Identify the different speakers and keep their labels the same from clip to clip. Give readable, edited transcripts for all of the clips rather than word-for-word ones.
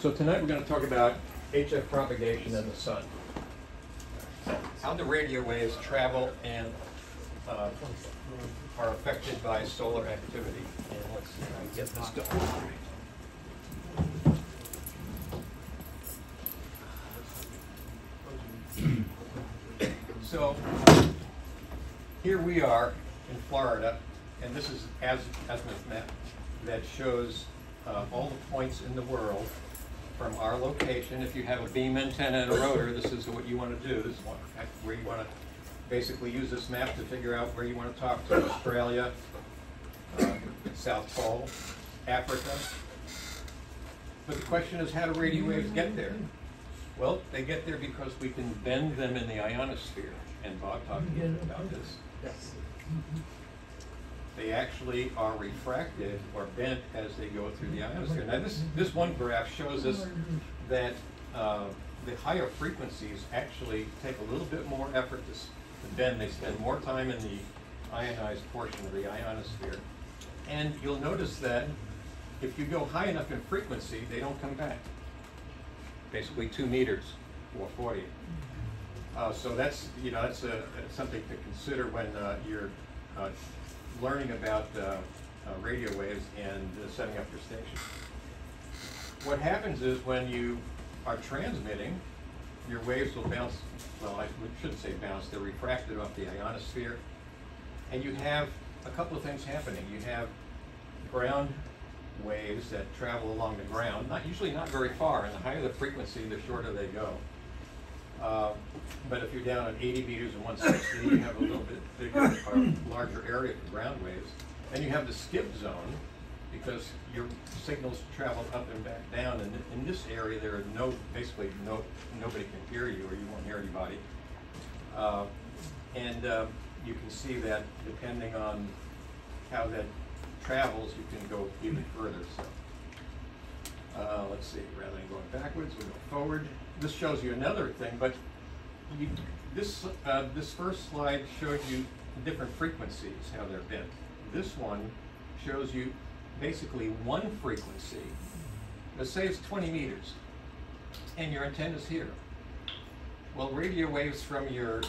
Speaker 1: So tonight we're going to talk about HF propagation and the sun. How the radio waves travel and are affected by solar activity. And let's get this done. So here we are in Florida, and this is an azimuth map that shows all the points in the world from our location. If you have a beam antenna and a rotor, this is what you want to do. This is where you want to basically use this map to figure out where you want to talk to. Australia, South Pole, Africa. But the question is, how do radio waves get there? Well, they get there because we can bend them in the ionosphere. And Bob talked a little bit about this.
Speaker 2: Yes.
Speaker 1: They actually are refracted or bent as they go through the ionosphere. Now this one graph shows us that the higher frequencies actually take a little bit more effort to bend. They spend more time in the ionized portion of the ionosphere. And you'll notice that if you go high enough in frequency, they don't come back. Basically 2 meters, 440. So that's something to consider when you're learning about radio waves and setting up your station. What happens is when you are transmitting, your waves will bounce, well, I shouldn't say bounce, they're refracted off the ionosphere, and you have a couple of things happening. You have ground waves that travel along the ground, usually not very far, and the higher the frequency, the shorter they go. But if you're down at 80 meters and 160, you have a little bit bigger or larger area for ground waves. Then you have the skip zone, because your signals travel up and back down, and in this area there are basically nobody can hear you, or you won't hear anybody. You can see that depending on how that travels, you can go even further. So let's see, rather than going backwards, we go forward. This shows you another thing, but this first slide showed you different frequencies, how they're bent. This one shows you basically one frequency. Let's say it's 20 meters, and your antenna's here. Well, radio waves from your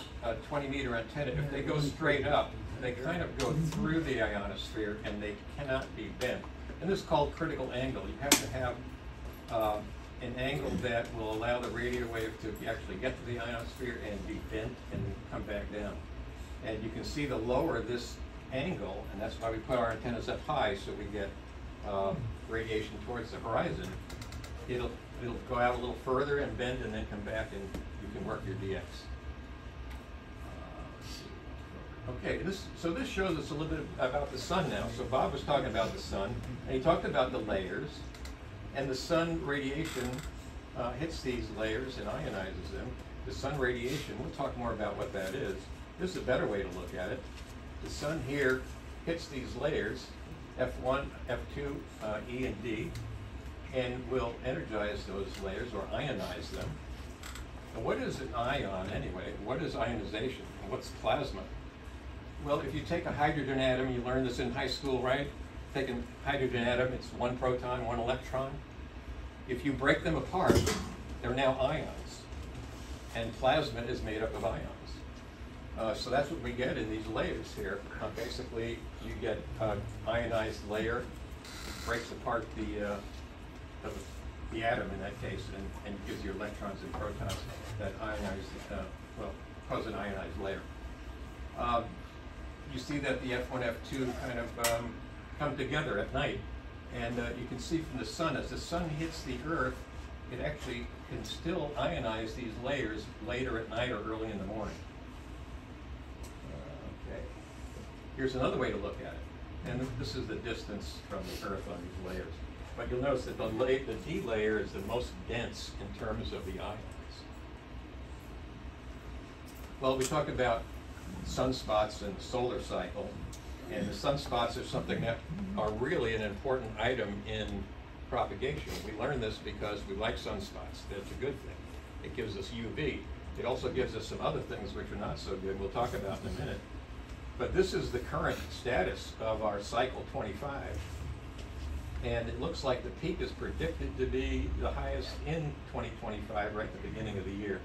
Speaker 1: 20-meter antenna, if they go straight up, they kind of go through the ionosphere, and they cannot be bent. And this is called critical angle. You have to have an angle that will allow the radio wave to actually get to the ionosphere and be bent and come back down. And you can see the lower this angle, and that's why we put our antennas up high, so we get radiation towards the horizon. It'll go out a little further and bend and then come back, and you can work your DX. Okay, so this shows us a little bit about the sun now. So Bob was talking about the sun, and he talked about the layers. And the sun radiation hits these layers and ionizes them. The sun radiation, we'll talk more about what that is. This is a better way to look at it. The sun here hits these layers, F1, F2, E, and D, and will energize those layers or ionize them. And what is an ion anyway? What is ionization? And what's plasma? Well, if you take a hydrogen atom, you learned this in high school, right? Take a hydrogen atom, it's 1 proton, 1 electron. If you break them apart, they're now ions. And plasma is made up of ions. So that's what we get in these layers here. Basically, you get an ionized layer, breaks apart the atom in that case, and gives you electrons and protons that ionize, cause an ionized layer. You see that the F1, F2 kind of come together at night, and you can see from the sun, as the sun hits the earth, it actually can still ionize these layers later at night or early in the morning. Okay. Here's another way to look at it, and this is the distance from the earth on these layers. But you'll notice that the D layer is the most dense in terms of the ions. Well, we talked about sunspots and the solar cycle, and the sunspots are something that are really an important item in propagation. We learn this because we like sunspots. That's a good thing. It gives us UV. It also gives us some other things which are not so good. We'll talk about in a minute. But this is the current status of our cycle 25. and it looks like the peak is predicted to be the highest in 2025, right at the beginning of the year.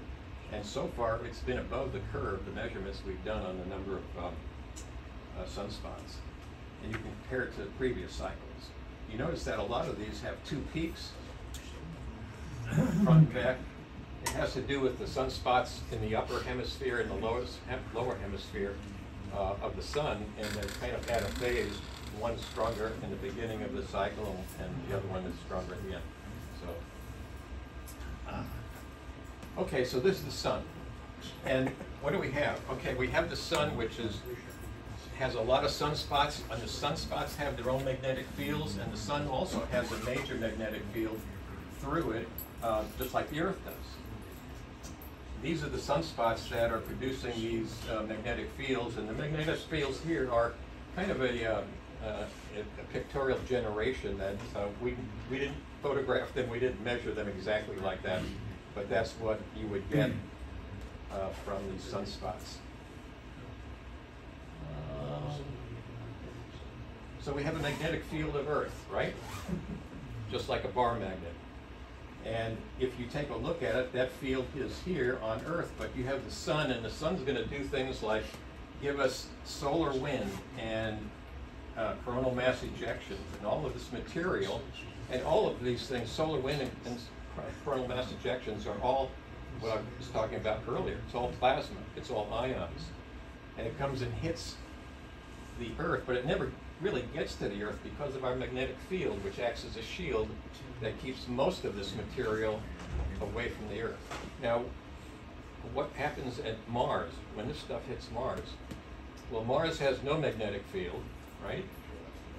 Speaker 1: And so far, it's been above the curve, the measurements we've done on the number of sunspots. And you can compare it to previous cycles. You notice that a lot of these have two peaks, front and back. It has to do with the sunspots in the upper hemisphere and the lower hemisphere of the sun, and they're kind of at a phase. One's stronger in the beginning of the cycle, and the other one is stronger at the end. So, okay, so this is the sun. And what do we have? Okay, we have the sun, which has a lot of sunspots, and the sunspots have their own magnetic fields, and the sun also has a major magnetic field through it, just like the Earth does. These are the sunspots that are producing these magnetic fields, and the magnetic fields here are kind of a pictorial generation that we didn't photograph them, we didn't measure them exactly like that, but that's what you would get from these sunspots. So we have a magnetic field of Earth, right? Just like a bar magnet. And if you take a look at it, that field is here on Earth, but you have the sun, and the sun's going to do things like give us solar wind and coronal mass ejections and all of this material, and all of these things, solar wind and coronal mass ejections, are all what I was talking about earlier. It's all plasma, it's all ions, and it comes and hits the Earth, but it never really gets to the Earth because of our magnetic field, which acts as a shield that keeps most of this material away from the Earth. Now, what happens at Mars when this stuff hits Mars? Well, Mars has no magnetic field, right?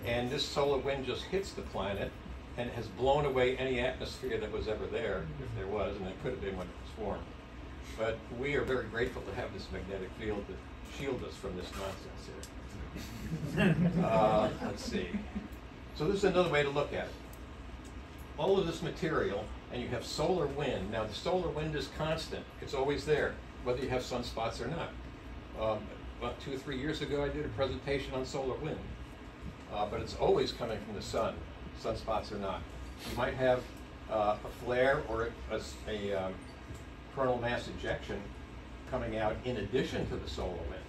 Speaker 1: And this solar wind just hits the planet, and it has blown away any atmosphere that was ever there, if there was, and it could have been when it was formed. But we are very grateful to have this magnetic field to shield us from this nonsense here. Let's see. So this is another way to look at it. All of this material, and you have solar wind. Now the solar wind is constant. It's always there, whether you have sunspots or not. About 2 or 3 years ago, I did a presentation on solar wind. But it's always coming from the sun, sunspots or not. You might have a flare or a coronal mass ejection coming out in addition to the solar wind.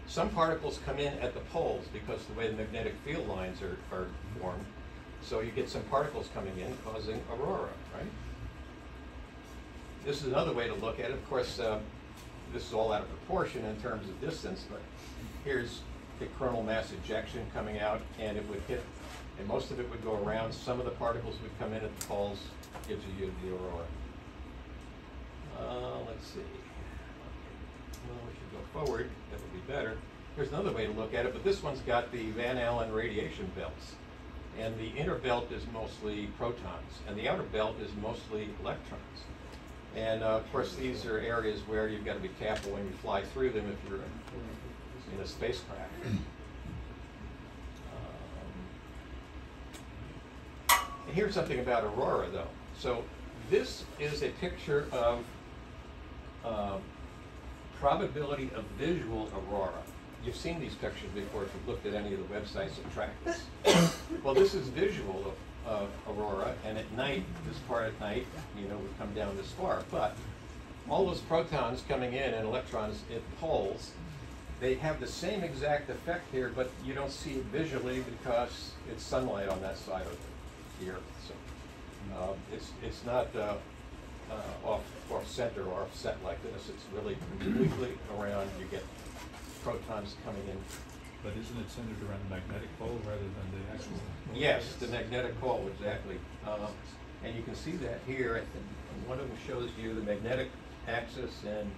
Speaker 1: Some particles come in at the poles because the way the magnetic field lines are formed. So you get some particles coming in causing aurora, right? This is another way to look at it. Of course, this is all out of proportion in terms of distance, but here's the coronal mass ejection coming out, and it would hit, and most of it would go around. Some of the particles would come in at the poles, gives you the aurora. Let's see. Well, we should go forward. That would be better. Here's another way to look at it, but this one's got the Van Allen radiation belts. And the inner belt is mostly protons, and the outer belt is mostly electrons. And of course, these are areas where you've got to be careful when you fly through them if you're in a spacecraft. And here's something about aurora, though. So this is a picture of probability of visual aurora. You've seen these pictures before if you've looked at any of the websites that track this. Well, this is visual of aurora, and at night, this part at night, would come down this far. But all those protons coming in and electrons at poles, they have the same exact effect here, but you don't see it visually because it's sunlight on that side of the Earth. So it's not off center or offset like this. It's really completely around. You get protons coming in.
Speaker 2: But isn't it centered around the magnetic pole rather than the actual?
Speaker 1: Yes, the magnetic pole, exactly. And you can see that here. One of them shows you the magnetic axis and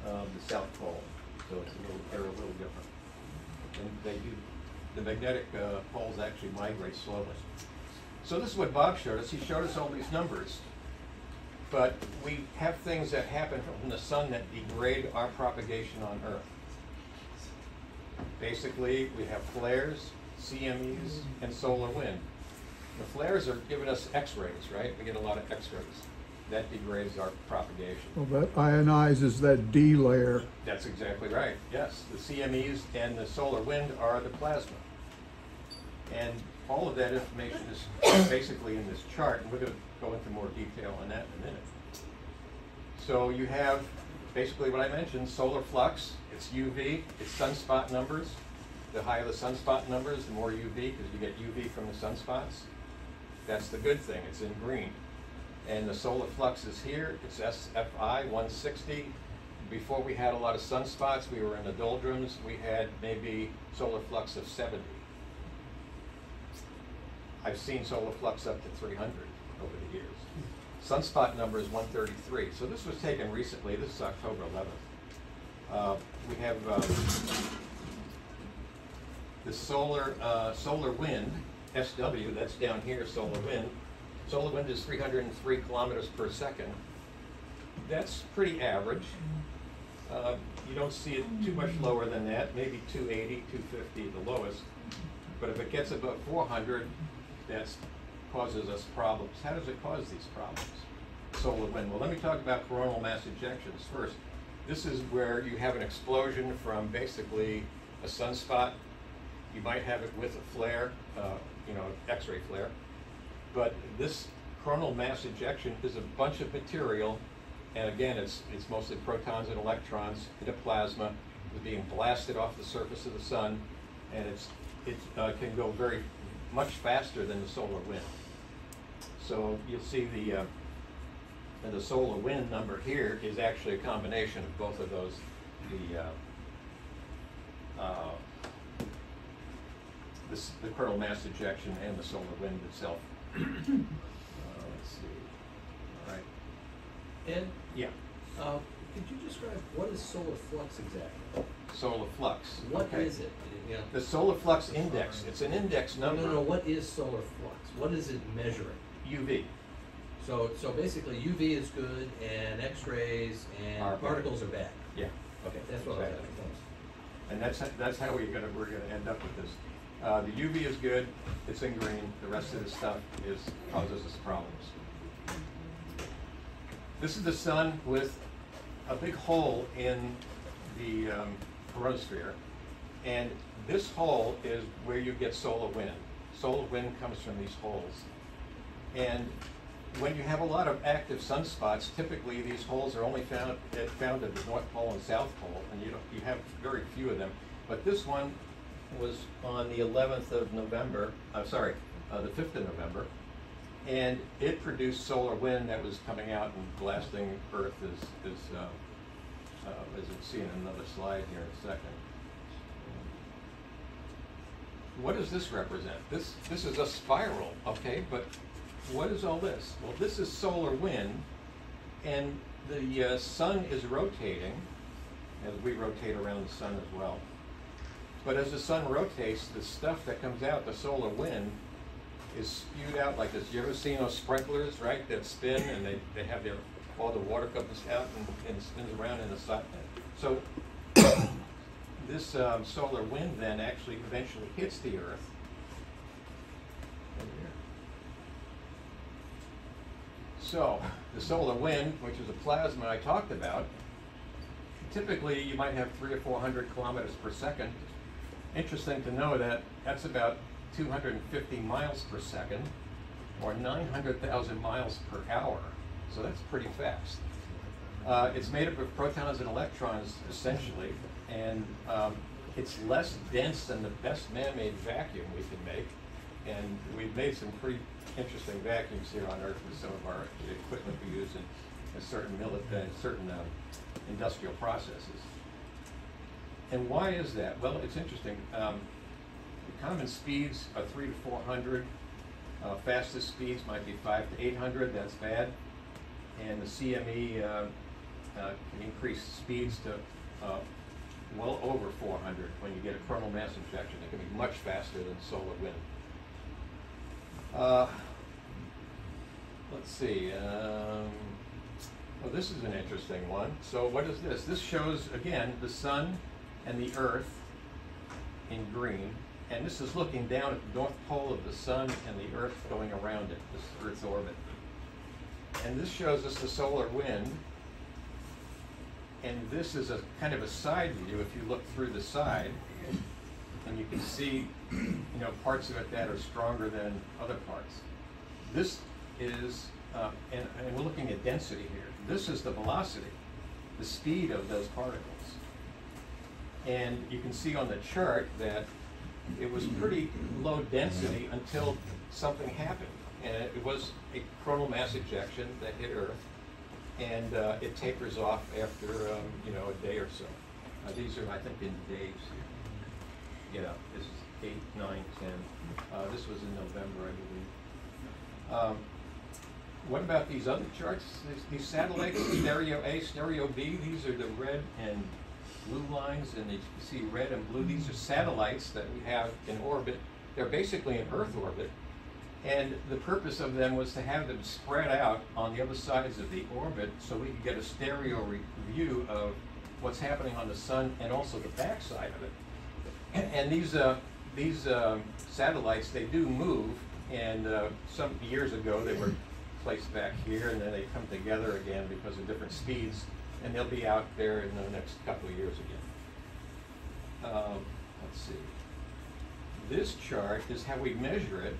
Speaker 1: the south pole. So they're a little different. And the magnetic poles actually migrate slowly. So this is what Bob showed us. He showed us all these numbers. But we have things that happen from the sun that degrade our propagation on Earth. Basically, we have flares, CMEs, and solar wind. The flares are giving us X-rays, right? We get a lot of X-rays. That degrades our propagation.
Speaker 3: Well, that ionizes that D layer.
Speaker 1: That's exactly right, yes. The CMEs and the solar wind are the plasma. And all of that information is basically in this chart, and we're going to go into more detail on that in a minute. So you have basically what I mentioned, solar flux, it's UV, it's sunspot numbers. The higher the sunspot numbers, the more UV, because you get UV from the sunspots. That's the good thing, it's in green. And the solar flux is here, it's SFI 160. Before we had a lot of sunspots, we were in the doldrums, we had maybe solar flux of 70. I've seen solar flux up to 300 over the years. Sunspot number is 133. So this was taken recently, this is October 11th. We have the solar wind, SW, that's down here, solar wind. Solar wind is 303 kilometers per second. That's pretty average. You don't see it too much lower than that, maybe 280, 250 the lowest. But if it gets above 400, that causes us problems. How does it cause these problems? Solar wind. Well, let me talk about coronal mass ejections first. This is where you have an explosion from basically a sunspot. You might have it with a flare, X-ray flare. But this coronal mass ejection is a bunch of material, and again, it's mostly protons and electrons in a plasma. It's being blasted off the surface of the sun, and it can go very much faster than the solar wind. So you'll see the solar wind number here is actually a combination of both of those. The coronal mass ejection and the solar wind itself. Let's see. All right.
Speaker 4: Ed?
Speaker 1: Yeah.
Speaker 4: Could you describe what is solar flux exactly?
Speaker 1: Solar flux.
Speaker 4: What
Speaker 1: okay.
Speaker 4: is it? Yeah.
Speaker 1: The solar flux index. It's an index number.
Speaker 4: No. What is solar flux? What is it measuring?
Speaker 1: UV.
Speaker 4: So basically, UV is good, and X-rays and particles are bad.
Speaker 1: Yeah.
Speaker 4: Okay, that's what
Speaker 1: exactly.
Speaker 4: I was asking.
Speaker 1: And that's how we're gonna end up with this. The UV is good. It's in green. The rest of the stuff causes us problems. This is the sun with a big hole in the chromosphere, and this hole is where you get solar wind. Solar wind comes from these holes, and when you have a lot of active sunspots, typically these holes are only found at the North Pole and South Pole, and you have very few of them. But this one was on the 11th of November. The 5th of November, and it produced solar wind that was coming out and blasting Earth, as you'll see in another slide here in a second. What does this represent? This is a spiral, okay, but what is all this? Well, this is solar wind, and the sun is rotating, as we rotate around the sun as well. But as the sun rotates, the stuff that comes out, the solar wind, is spewed out like this. You ever seen those sprinklers, right, that spin, and they have all the water comes out and spins around in the sun. So this solar wind then actually eventually hits the Earth. So the solar wind, which is a plasma I talked about, typically you might have 300 or 400 kilometers per second. Interesting to know that that's about 250 miles per second, or 900,000 miles per hour. So that's pretty fast. It's made up of protons and electrons, essentially, and it's less dense than the best man-made vacuum we can make. And we've made some pretty interesting vacuums here on Earth with some of our equipment we use in certain industrial processes. And why is that? Well, it's interesting. The common speeds are 300 to 400. Fastest speeds might be 500 to 800. That's bad. And the CME can increase speeds to well over 400 when you get a coronal mass ejection. It can be much faster than solar wind. Let's see. Well, this is an interesting one. So what is this? This shows, again, the sun and the Earth in green. And this is looking down at the North Pole of the sun and the Earth going around it, this Earth's orbit. And this shows us the solar wind. And this is a kind of a side view if you look through the side. and you can see, you know, parts of it that are stronger than other parts. This is, and we're looking at density here. This is the velocity, the speed of those particles. And you can see on the chart that it was pretty low density until something happened. And it was a coronal mass ejection that hit Earth, and it tapers off after, you know, a day or so. These are, I think, in days here. Yeah, this is 8, 9, 10. This was in November, I believe. What about these other charts? These satellites, stereo A, stereo B, these are the red and blue lines, and you see red and blue. These are satellites that we have in orbit. They're basically in Earth orbit, and the purpose of them was to have them spread out on the other sides of the orbit so we could get a stereo view of what's happening on the sun and also the backside of it. And these satellites, they do move, and some years ago they were placed back here, and then they come together again because of different speeds, and they'll be out there in the next couple of years again. Let's see. This chart is how we measure it,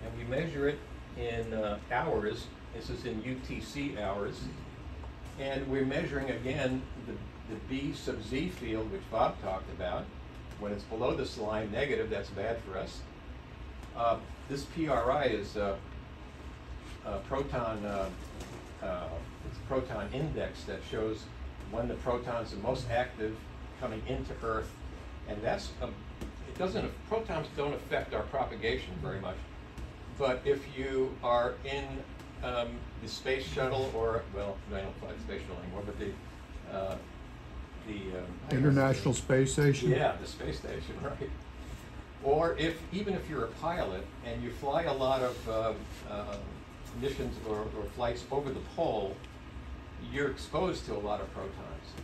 Speaker 1: and we measure it in hours. This is in UTC hours, and we're measuring again the B sub Z field, which Bob talked about. When it's below this line, negative, that's bad for us. This PRI is proton, it's a proton index that shows when the protons are most active coming into Earth, and that's it doesn't, protons don't affect our propagation very much, but if you are in the space shuttle, or, well, I don't fly the space shuttle anymore, but the
Speaker 3: International Space Station?
Speaker 1: Yeah, the space station, right. Or even if you're a pilot and you fly a lot of missions or flights over the pole, you're exposed to a lot of protons.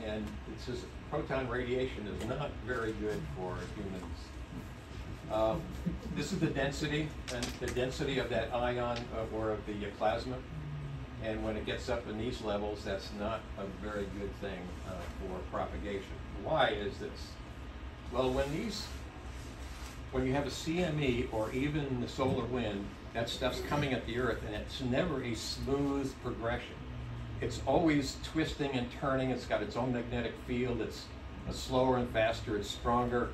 Speaker 1: And it's just, proton radiation is not very good for humans. This is the density, and the density of that ion or of the plasma. And when it gets up in these levels, that's not a very good thing for propagation. Why is this? Well, when you have a CME or even the solar wind, that stuff's coming at the Earth, and it's never a smooth progression. It's always twisting and turning. It's got its own magnetic field. It's slower and faster. It's stronger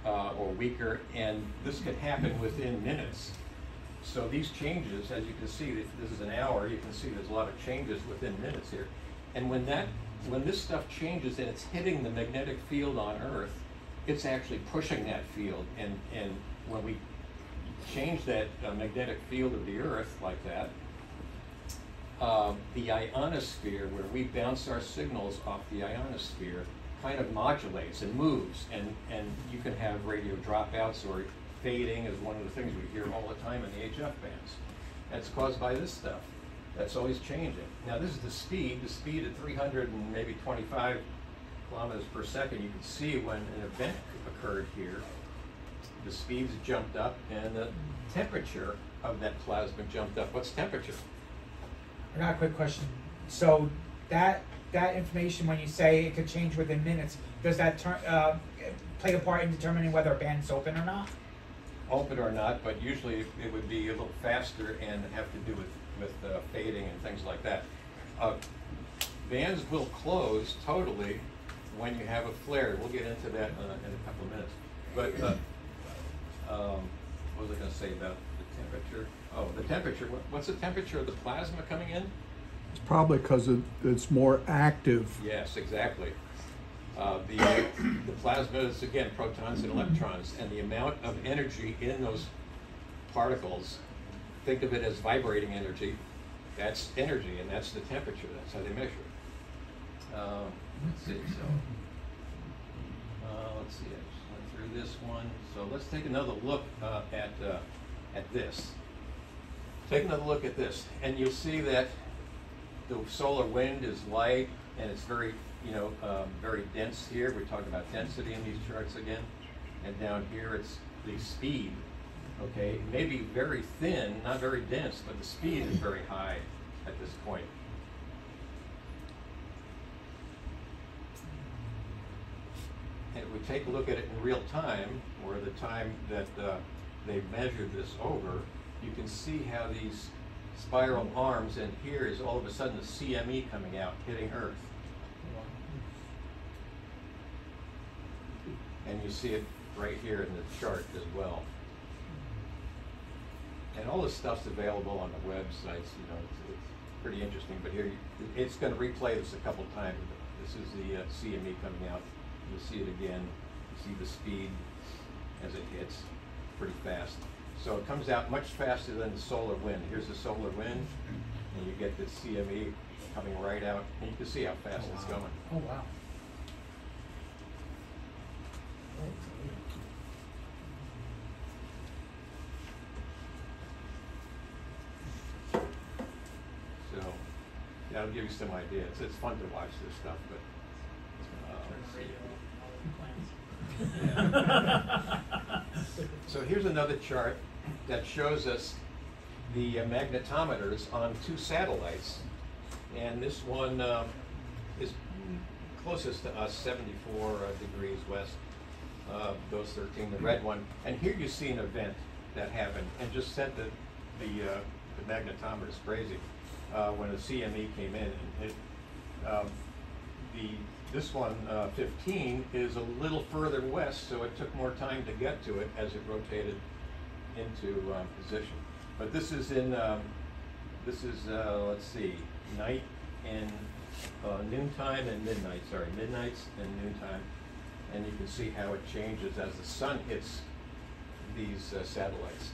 Speaker 1: or weaker, and this can happen within minutes. So these changes, as you can see, this is an hour. You can see there's a lot of changes within minutes here. And when this stuff changes and it's hitting the magnetic field on Earth, it's actually pushing that field. And when we change that magnetic field of the Earth like that, the ionosphere, where we bounce our signals off the ionosphere, kind of modulates and moves, and you can have radio dropouts, or fading is one of the things we hear all the time in the HF bands. That's caused by this stuff. That's always changing. Now this is the speed at 300 and maybe 25 kilometers per second. You can see when an event occurred here, the speeds jumped up and the temperature of that plasma jumped up. What's temperature?
Speaker 5: I got a quick question. So that information, when you say it could change within minutes, does that play a part in determining whether a band is open or not?
Speaker 1: Open or not, but usually it would be a little faster and have to do with fading and things like that. Bands will close totally when you have a flare. We'll get into that in a couple of minutes. But what was I going to say about the temperature? Oh, the temperature. What's the temperature of the plasma coming in?
Speaker 3: It's probably because it's more active.
Speaker 1: Yes, exactly. The plasma is, again, protons and electrons, and the amount of energy in those particles, think of it as vibrating energy. That's energy, and that's the temperature. That's how they measure it. Let's see. So, let's see. I just went through this one. So let's take another look at this. Take another look at this, and you'll see that the solar wind is light, and it's very, very dense here. We're talking about density in these charts again. And down here, it's the speed. Okay, it may be very thin, not very dense, but the speed is very high at this point. and if we take a look at it in real time, or the time that they've measured this over, you can see how these spiral arms, and here is all of a sudden the CME coming out, hitting Earth. And you see it right here in the chart as well. And all this stuff's available on the websites, you know, it's pretty interesting, but here, it's going to replay this a couple times. This is the CME coming out. You'll see it again. You see the speed as it hits, pretty fast. So it comes out much faster than the solar wind. Here's the solar wind, and you get the CME coming right out, and you can see how fast it's going.
Speaker 5: Oh, wow.
Speaker 1: So that'll give you some idea. It's fun to watch this stuff, but so here's another chart that shows us the magnetometers on 2 satellites, and this one is closest to us, 74 degrees west, those 13, the red one. And here you see an event that happened and just sent the magnetometers crazy when the CME came in and hit. This one, 15, is a little further west, so it took more time to get to it as it rotated into position. But this is in, let's see, night and noontime and midnight, sorry, midnights and noontime. And you can see how it changes as the sun hits these satellites.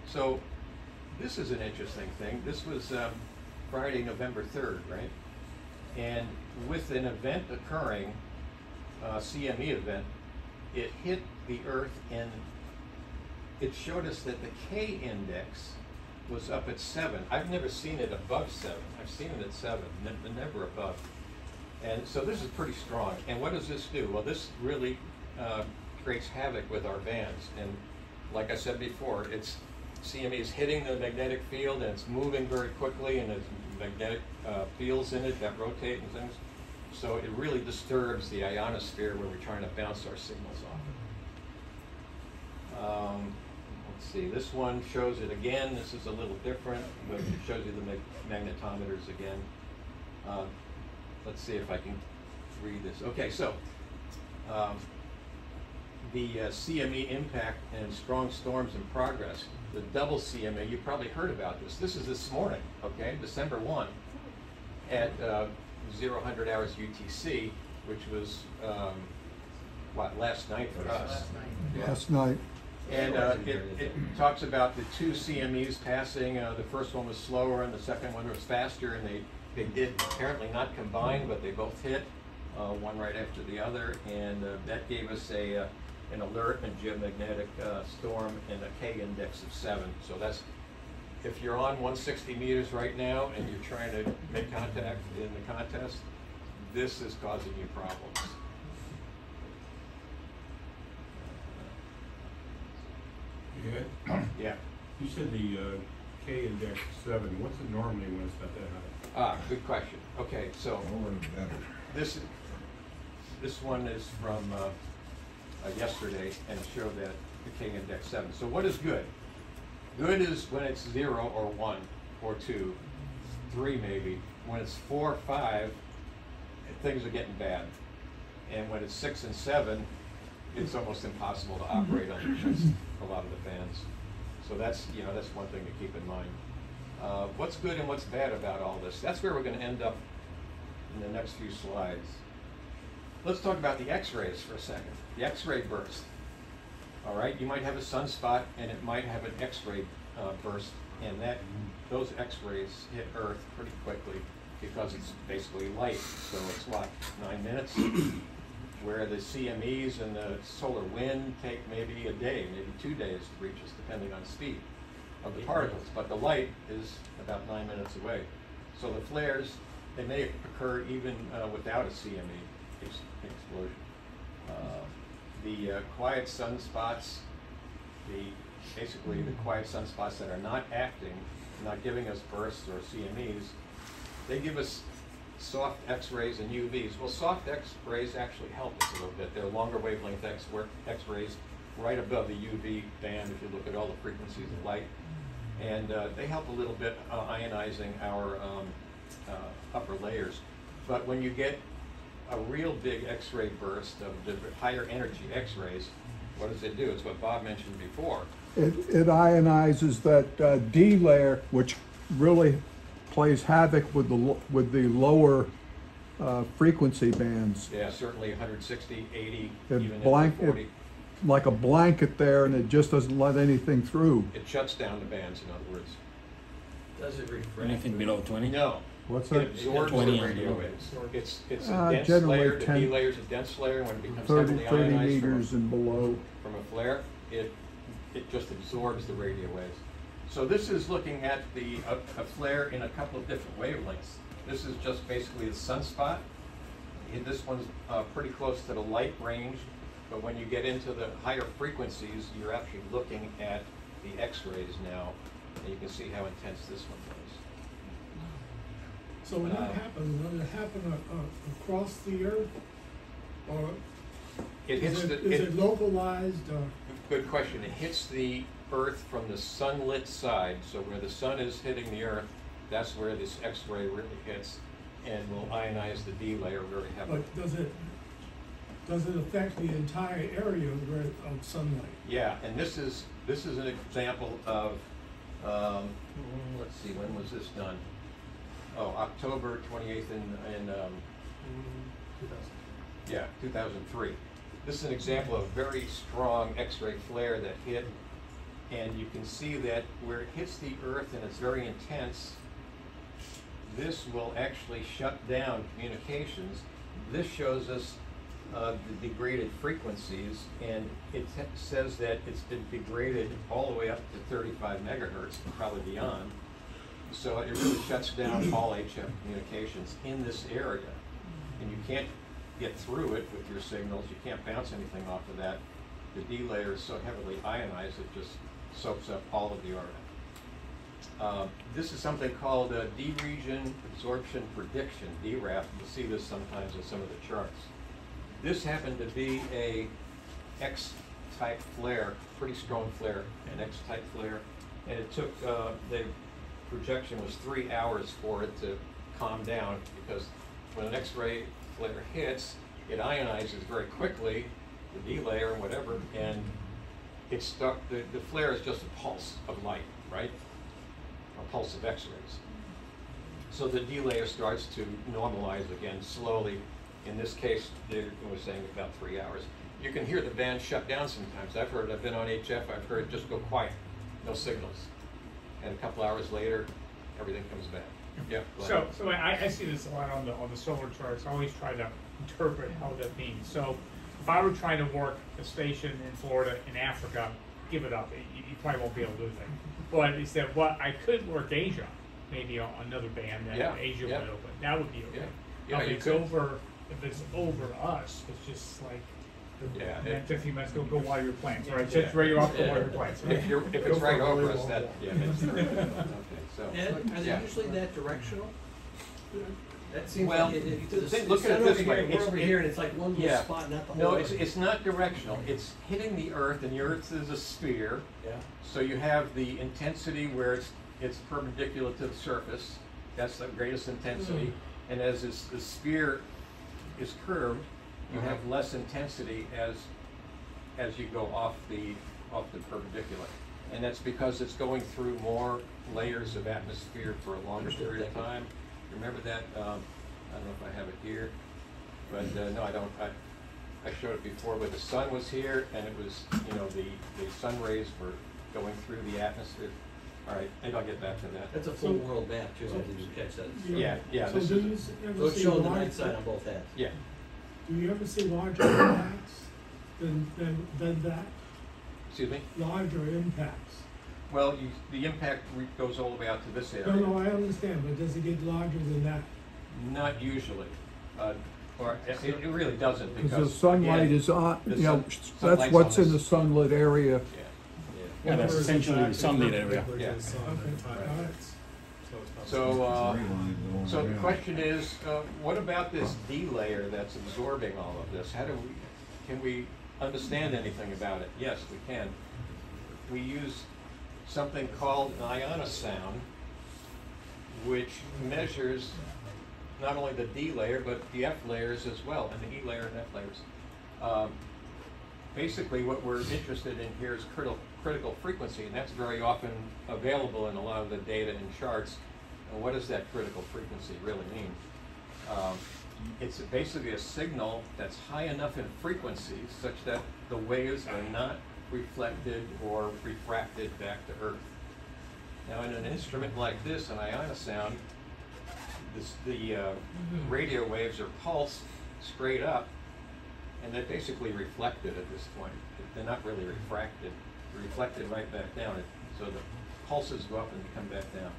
Speaker 1: So this is an interesting thing. This was Friday, November 3rd, right? And with an event occurring, CME event, it hit the Earth and it showed us that the K index was up at 7. I've never seen it above 7. I've seen it at 7, never above. And so this is pretty strong. And what does this do? Well, this really creates havoc with our bands. And like I said before, CME is hitting the magnetic field and it's moving very quickly, and there's magnetic fields in it that rotate and things. So it really disturbs the ionosphere where we're trying to bounce our signals off. Let's see, this one shows it again. This is a little different, but it shows you the magnetometers again. Let's see if I can read this. Okay, so the CME impact and strong storms in progress. The double CME, you probably heard about this. This is this morning, okay, December 1 at 0000 hours UTC, which was, last night for us?
Speaker 3: Last night.
Speaker 1: Yeah.
Speaker 3: Last night.
Speaker 1: And it talks about the 2 CMEs passing. The first one was slower and the second one was faster, and they did apparently not combine, but they both hit, one right after the other, and that gave us an alert and geomagnetic storm and a K index of 7. So that's, if you're on 160 meters right now and you're trying to make contact in the contest, this is causing you problems. Yeah.
Speaker 6: You said the K index 7. What's it normally when it's not that high?
Speaker 1: Good question. Okay, so this one is from yesterday, and it showed that the K index 7. So what is good? Good is when it's 0 or 1 or 2, 3 maybe. When it's 4 or 5, things are getting bad. And when it's 6 and 7, it's almost impossible to operate on a lot of the bands. So that's one thing to keep in mind. What's good and what's bad about all this? That's where we're going to end up in the next few slides. Let's talk about the X-rays for a second. The X-ray burst. All right, you might have a sunspot and it might have an X-ray burst, and those X-rays hit Earth pretty quickly because it's basically light. So it's what, 9 minutes? Where the CMEs and the solar wind take maybe a day, maybe 2 days to reach us, depending on speed of the particles. But the light is about 9 minutes away. So the flares, they may occur even without a CME explosion. The quiet sunspots, basically the quiet sunspots that are not acting, not giving us bursts or CMEs, they give us soft X-rays and UVs. Well, soft X-rays actually help us a little bit. They're longer wavelength X-rays right above the UV band if you look at all the frequencies of light. And they help a little bit ionizing our upper layers. But when you get a real big X-ray burst of the higher energy X-rays, what does it do? It's what Bob mentioned before.
Speaker 3: It ionizes that D layer, which really plays havoc with the lower frequency bands.
Speaker 1: Yeah, certainly 160, 80,
Speaker 3: It
Speaker 1: even
Speaker 3: blank-
Speaker 1: into 40.
Speaker 3: Like a blanket there, and it just doesn't let anything through.
Speaker 1: It shuts down the bands, in other words.
Speaker 4: Does it refract?
Speaker 7: Anything below 20?
Speaker 1: No,
Speaker 3: What's
Speaker 1: it
Speaker 3: that?
Speaker 1: absorbs
Speaker 7: 20
Speaker 1: the
Speaker 7: and
Speaker 1: radio
Speaker 7: below.
Speaker 1: waves. It's a dense
Speaker 3: Generally
Speaker 1: layer, the
Speaker 3: 10
Speaker 1: D layer is a dense layer. When it becomes
Speaker 3: 30
Speaker 1: heavily ionized
Speaker 3: meters and below.
Speaker 1: from a flare, it just absorbs the radio waves. So this is looking at a flare in a couple of different wavelengths. This is just basically the sunspot. This one's pretty close to the light range, but when you get into the higher frequencies, you're actually looking at the X-rays now, and you can see how intense this one was.
Speaker 8: So when that happens, does it happen across the earth? Or
Speaker 1: It hits
Speaker 8: is it localized?
Speaker 1: Good question. It hits the Earth from the sunlit side, so where the sun is hitting the Earth, that's where this X-ray really hits, and will ionize the D layer very heavily.
Speaker 8: But does it affect the entire area of sunlight?
Speaker 1: Yeah, and this is an example of, let's see, when was this done? Oh, October 28th in 2003. This is an example of a very strong X-ray flare that hit, and you can see that where it hits the Earth and it's very intense, this will actually shut down communications. This shows us the degraded frequencies, and it says that it's been degraded all the way up to 35 megahertz and probably beyond. So it really shuts down all HF communications in this area, and you can't get through it with your signals. You can't bounce anything off of that. The D layer is so heavily ionized it just soaks up all of the aura. This is something called D-region absorption prediction, DRAP. You'll see this sometimes in some of the charts. This happened to be a X-type flare, pretty strong flare, an X-type flare, and it took, the projection was 3 hours for it to calm down, because when an X-ray flare hits, it ionizes very quickly, the D layer and whatever, and it's stuck, the flare is just a pulse of light, right? A pulse of X-rays. So the D layer starts to normalize again slowly. In this case, they were saying about 3 hours. You can hear the band shut down sometimes. I've been on HF, I've heard it just go quiet, no signals. And a couple hours later, everything comes back. Yeah.
Speaker 9: So I see this a lot on the solar charts. I always try to interpret how that means. So if I were trying to work a station in Florida, in Africa, give it up. You probably won't be able to do anything. But it's that what I could work Asia, maybe on another band that Asia would open. That would be okay.
Speaker 1: Yeah,
Speaker 9: if it's over us, it's just like. And 15 minutes, go water your plants, right? Just right off the water your plants. Right?
Speaker 1: If it's right over us, that, that's true. Okay, so.
Speaker 4: And are they usually that directional? That seems
Speaker 1: Well,
Speaker 4: like
Speaker 1: look at it this way.
Speaker 4: We're over here, and it's like one little spot, not the whole.
Speaker 1: No, it's not directional. It's hitting the Earth, and the Earth is a sphere.
Speaker 4: Yeah.
Speaker 1: So you have the intensity where it's perpendicular to the surface. That's the greatest intensity. And as the sphere is curved, you have less intensity as you go off the perpendicular, and that's because it's going through more layers of atmosphere for a longer period of time. Remember that? I don't know if I have it here, but no, I don't. I showed it before where the sun was here, and it was, the sun rays were going through the atmosphere. All right, maybe I'll get back to that.
Speaker 4: That's a full world map too. Did you catch that?
Speaker 1: Yeah.
Speaker 8: So
Speaker 4: So it's showing the night side on both ends.
Speaker 1: Yeah.
Speaker 8: Do you ever see larger impacts than that?
Speaker 1: Excuse me?
Speaker 8: Larger impacts?
Speaker 1: Well, the impact goes all the way out to this area.
Speaker 8: No, I understand, but does it get larger than that?
Speaker 1: Not usually, or it really doesn't, because
Speaker 3: Because the sunlight is on,
Speaker 1: the
Speaker 3: that's
Speaker 1: sunlight's
Speaker 3: what's
Speaker 1: on
Speaker 3: in the
Speaker 1: this.
Speaker 3: sunlit area.
Speaker 7: Yeah, that's essentially the sunlit area.
Speaker 1: Yeah.
Speaker 8: Okay, all right.
Speaker 1: So, so the question is, what about this D layer that's absorbing all of this? Can we understand anything about it? Yes, we can. We use something called an ionosound, which measures not only the D layer, but the F layers as well, and the E layer and F layers. Basically, what we're interested in here is critical frequency, and that's very often available in a lot of the data and charts. And what does that critical frequency really mean? It's basically a signal that's high enough in frequency such that the waves are not reflected or refracted back to Earth. Now, in an instrument like this, an ionosound, the radio waves are pulsed straight up, and they're basically reflected at this point. They're not really refracted. They're reflected right back down. So the pulses go up and they come back down.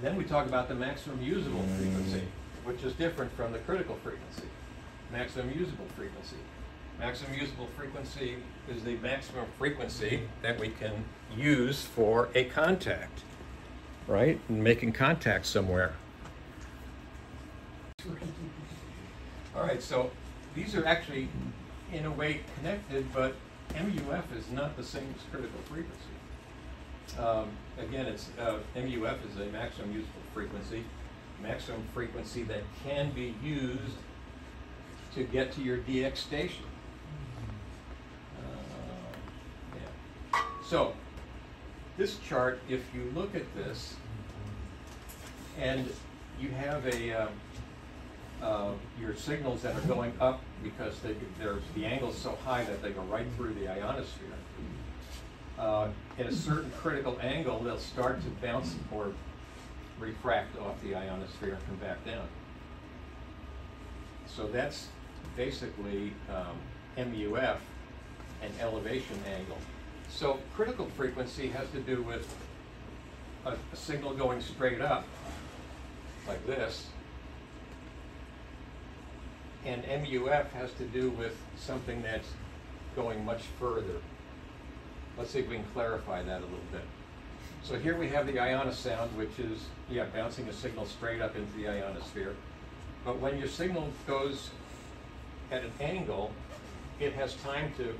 Speaker 1: Then we talk about the maximum usable frequency, which is different from the critical frequency. Maximum usable frequency. Maximum usable frequency is the maximum frequency that we can use for a contact, right? And making contact somewhere. All right, so these are actually, in a way, connected, but MUF is not the same as critical frequency. Again, it's MUF is a maximum usable frequency that can be used to get to your DX station. Yeah. So, this chart, if you look at this, and you have your signals that are going up because the angle's so high that they go right through the ionosphere. At a certain critical angle, they'll start to bounce or refract off the ionosphere and come back down. So that's basically MUF, and elevation angle. So critical frequency has to do with a signal going straight up, like this, and MUF has to do with something that's going much further. Let's see if we can clarify that a little bit. So here we have the ionosound, which is, bouncing a signal straight up into the ionosphere. But when your signal goes at an angle, it has time to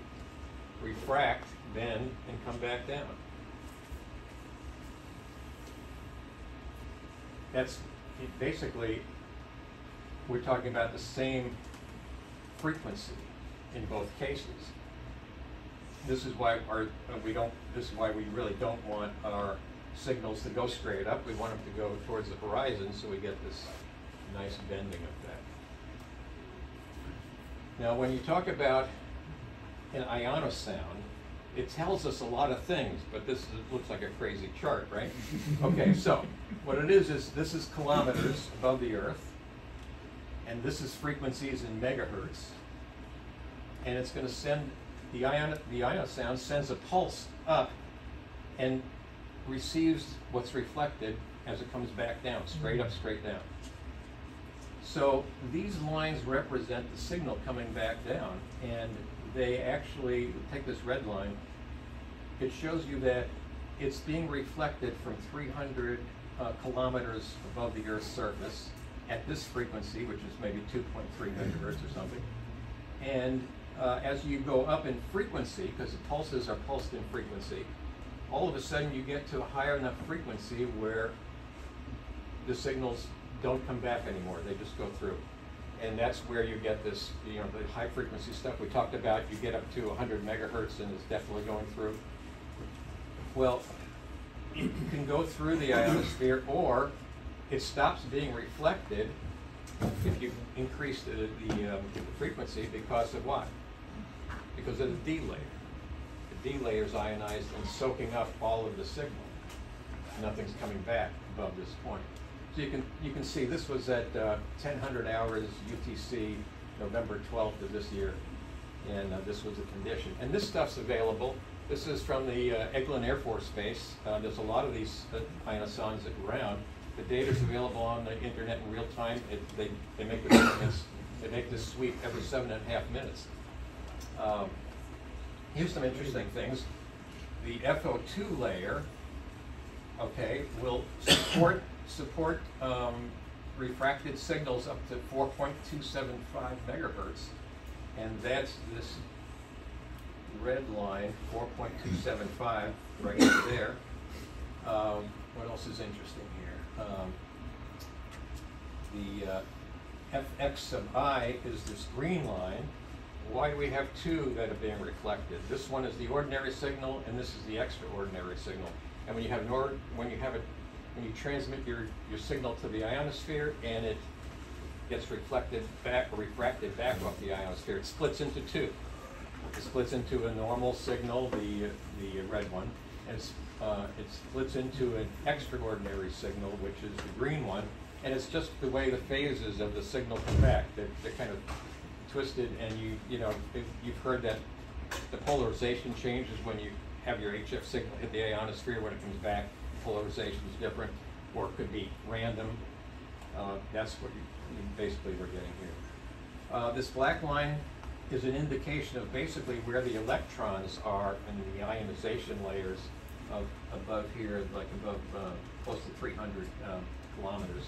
Speaker 1: refract, bend, and come back down. That's basically, we're talking about the same frequency in both cases. This is why we really don't want our signals to go straight up. We want them to go towards the horizon, so we get this nice bending effect. Now, when you talk about an ionosound, it tells us a lot of things, but this looks like a crazy chart, right? Okay, so what it is this is kilometers above the Earth, and this is frequencies in megahertz, and it's going to send the ionosound sends a pulse up and receives what's reflected as it comes back down, straight up, straight down. So these lines represent the signal coming back down, and they actually, take this red line, it shows you that it's being reflected from 300 kilometers above the Earth's surface at this frequency, which is maybe 2.3 megahertz or something. And as you go up in frequency, because the pulses are pulsed in frequency, all of a sudden you get to a higher enough frequency where the signals don't come back anymore, they just go through. And that's where you get this, the high frequency stuff we talked about. You get up to 100 megahertz and it's definitely going through. Well, it can go through the ionosphere, or it stops being reflected if you increase the frequency because of what? Because of the D layer. The D layer is ionized and soaking up all of the signal. Nothing's coming back above this point. So you can see this was at 1000 hours UTC, November 12th of this year, and this was the condition. And this stuff's available. This is from the Eglin Air Force Base. There's a lot of these ionosounds around. The data's available on the internet in real time. They make the measurements. They make this sweep every 7.5 minutes. Here's some interesting things. The FO2 layer okay, will support refracted signals up to 4.275 megahertz, and that's this red line, 4.275, right there. What else is interesting here? The fx sub I is this green line. Why do we have two that are being reflected? This one is the ordinary signal, and this is the extraordinary signal. And when you transmit your signal to the ionosphere and it gets reflected back or refracted back off the ionosphere, it splits into two. It splits into a normal signal, the red one, and it splits into an extraordinary signal, which is the green one, and it's just the way the phases of the signal come back. They're kind of twisted, and you've heard that the polarization changes when you have your HF signal hit the ionosphere. When it comes back, polarization is different, or it could be random. That's what you basically we're getting here. This black line is an indication of basically where the electrons are in the ionization layers above here, like above close to 300 kilometers.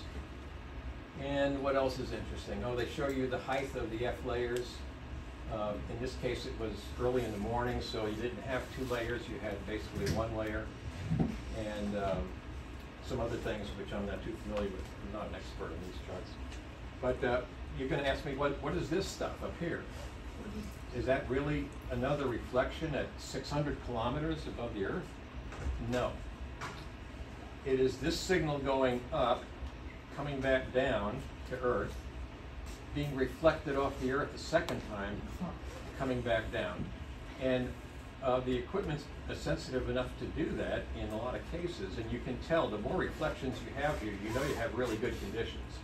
Speaker 1: And what else is interesting? Oh, they show you the height of the F layers. In this case, it was early in the morning, so you didn't have two layers. You had basically one layer. And some other things which I'm not too familiar with. I'm not an expert in these charts. But you're going to ask me, what is this stuff up here? Is that really another reflection at 600 kilometers above the Earth? No. It is this signal going up, coming back down to Earth, being reflected off the Earth a second time, coming back down. And the equipment's sensitive enough to do that in a lot of cases, and you can tell the more reflections you have here, you know you have really good conditions.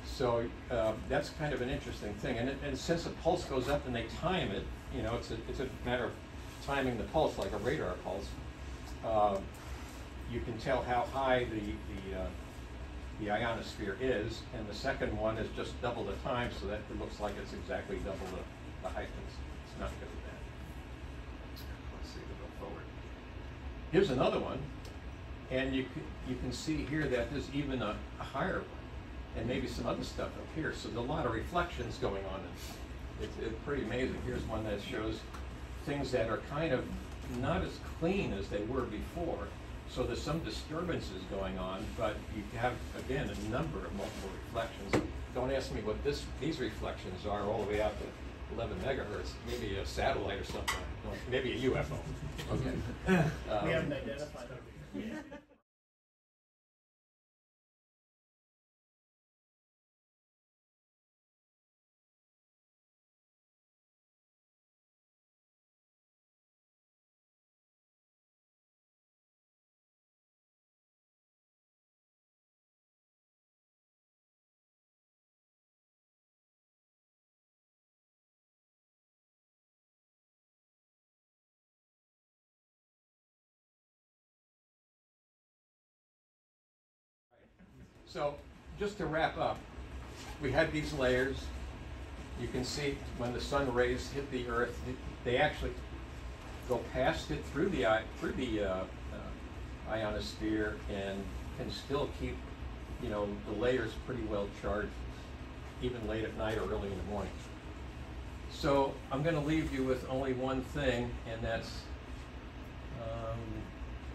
Speaker 1: So that's kind of an interesting thing. And since a pulse goes up and they time it, it's a matter of timing the pulse like a radar pulse. You can tell how high the ionosphere is, and the second one is just double the time, so that it looks like it's exactly double the height. It's not good at that. Let's see, we'll go forward. Here's another one, and you can see here that there's even a higher one, and maybe some other stuff up here. So there's a lot of reflections going on, and it's pretty amazing. Here's one that shows things that are kind of not as clean as they were before. So there's some disturbances going on, but you have, again, a number of multiple reflections. Don't ask me what these reflections are all the way out to 11 megahertz. Maybe a satellite or something. Maybe a UFO. Okay.
Speaker 7: We haven't identified them.
Speaker 1: So just to wrap up, we had these layers. You can see when the sun rays hit the Earth, they actually go past it through the ionosphere and can still keep, the layers pretty well charged, even late at night or early in the morning. So I'm going to leave you with only one thing, and that's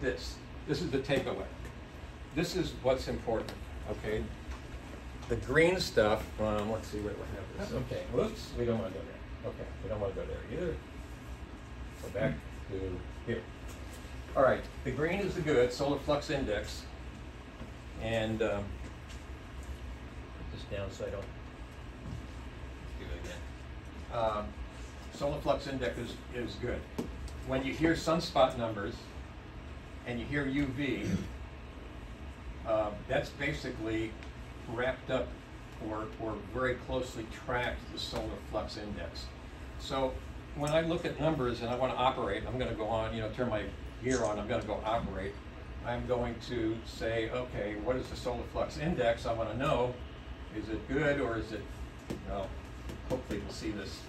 Speaker 1: this. This is the takeaway. This is what's important. Okay, the green stuff, let's see where we have this. Okay, whoops, we don't want to go there. Okay, we don't want to go there either. Go back to here. All right, the green is the good, solar flux index. And put this down so I don't do it again. Solar flux index is good. When you hear sunspot numbers and you hear UV, that's basically wrapped up or very closely tracked the solar flux index. So when I look at numbers and I want to operate, I'm going to go on, turn my gear on, I'm going to go operate. I'm going to say, okay, what is the solar flux index? I want to know, is it good or is it, well, hopefully we'll see this.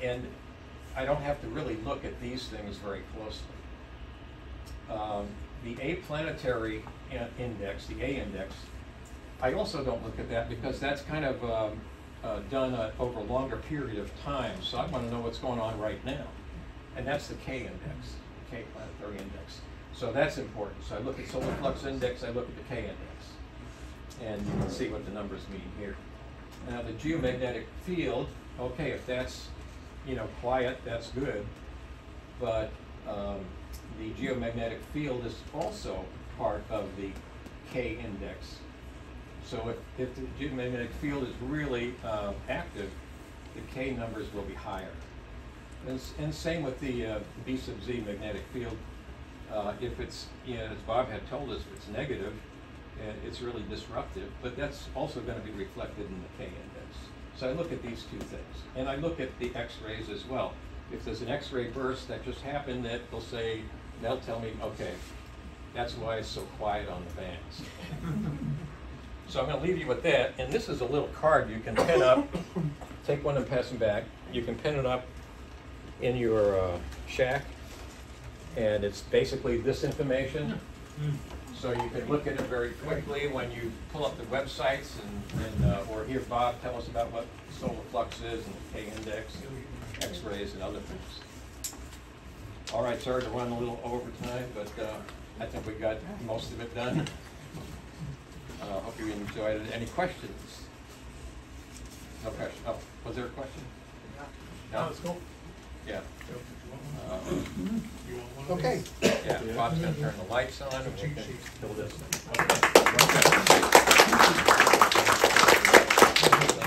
Speaker 1: And I don't have to really look at these things very closely. The aplanetary index, the A index, I also don't look at that because that's kind of done over a longer period of time. So I want to know what's going on right now. And that's the K index, the K planetary index. So that's important. So I look at solar flux index, I look at the K index. And you can see what the numbers mean here. Now the geomagnetic field, okay, if that's, you know, quiet, that's good. But the geomagnetic field is also part of the K index. So if the geomagnetic field is really active, the K numbers will be higher. And same with the B sub Z magnetic field. If it's, you know, as Bob had told us, if it's negative, it's really disruptive, but that's also going to be reflected in the K index. So I look at these two things. And I look at the X-rays as well. If there's an X-ray burst that just happened, they'll tell me, okay, that's why it's so quiet on the bands. So I'm going to leave you with that. And this is a little card you can pin up. Take one and pass them back. You can pin it up in your shack. And it's basically this information. So you can look at it very quickly when you pull up the websites or hear Bob tell us about what solar flux is and the K index, X-rays and other things. All right, sorry to run a little over tonight, but I think we got most of it done. Hope you enjoyed it. Any questions? No question. Oh, was there a question? No, let's go. Yeah.
Speaker 8: Okay.
Speaker 1: Yeah, Bob's going to turn the lights on and we can do this. Okay.